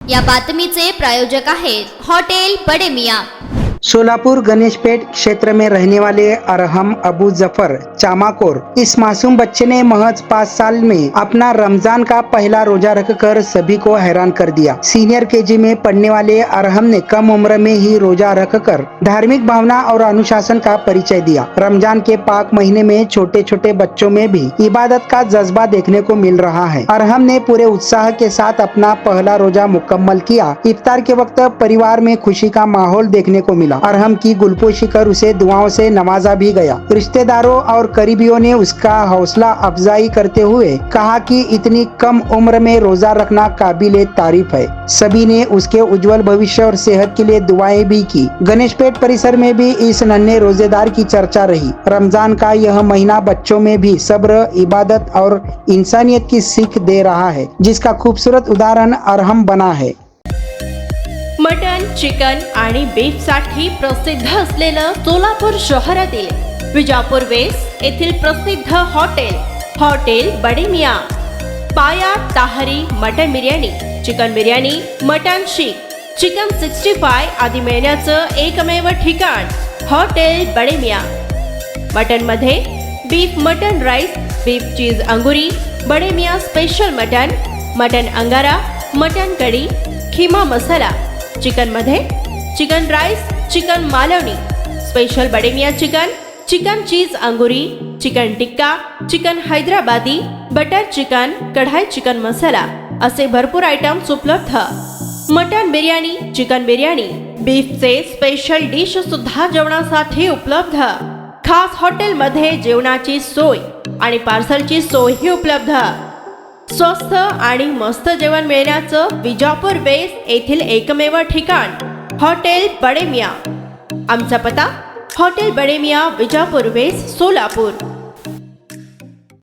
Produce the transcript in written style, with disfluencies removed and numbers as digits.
या बातमीचे प्रायोजक आहेत हॉटेल बड़े मियां। सोलापुर गणेशपेट क्षेत्र में रहने वाले अरहम अबू जफर चामाकोर इस मासूम बच्चे ने महज 5 साल में अपना रमजान का पहला रोजा रखकर सभी को हैरान कर दिया। सीनियर केजी में पढ़ने वाले अरहम ने कम उम्र में ही रोजा रखकर धार्मिक भावना और अनुशासन का परिचय दिया। रमजान के पाक महीने में छोटे छोटे बच्चों में भी इबादत का जज्बा देखने को मिल रहा है। अरहम ने पूरे उत्साह के साथ अपना पहला रोजा मुकम्मल किया। इफ्तार के वक्त परिवार में खुशी का माहौल देखने को मिला। अरहम की गुलपोशी कर उसे दुआओं से नवाजा भी गया। रिश्तेदारों और करीबियों ने उसका हौसला अफजाई करते हुए कहा कि इतनी कम उम्र में रोजा रखना काबिले तारीफ है। सभी ने उसके उज्जवल भविष्य और सेहत के लिए दुआएं भी की। गणेशपेट परिसर में भी इस नन्हे रोजेदार की चर्चा रही। रमजान का यह महीना बच्चों में भी सब्र, इबादत और इंसानियत की सीख दे रहा है, जिसका खूबसूरत उदाहरण अरहम बना है। मटन, चिकन आणि बीफ साठी प्रसिद्ध असलेलं सोलापूर शहरातील विजापूर वेस्ट येथील प्रसिद्ध hotel Bade Miyan. Paya, tahri, mutton biryani, chicken biryani, mutton seekh, chicken 65 आदी मिळण्याचं एकमेव ठिकाण हॉटेल बड़े मियां। मटन मध्ये beef mutton rice, beef cheese अंगुरी, बड़े मियां स्पेशल मटन अंगारा, मटन कढी, खीमा मसाला। चिकन मध्ये chicken rice, chicken Malvani, special Bade Miyan chicken cheese अंगुरी, chicken tikka, chicken Hyderabadi, butter chicken, kadai chicken masala असे भरपूर आयटम्स उपलब्ध। मटन बिर्याणी, चिकन बिर्याणी, बीफचे स्पेशल डिश सुद्धा जेवणासाठी उपलब्ध। खास हॉटेलमध्ये जेवणाची सोय आणि पार्सलची सोयही उपलब्ध। स्वस्त आणि मस्त जेवण मिळण्याचं विजापूर वेस्ट येथील एकमेव ठिकाण हॉटेल बड़े मियां। आमचा पत्ता हॉटेल बड़े मियां, विजापूर वेस्ट, सोलापूर।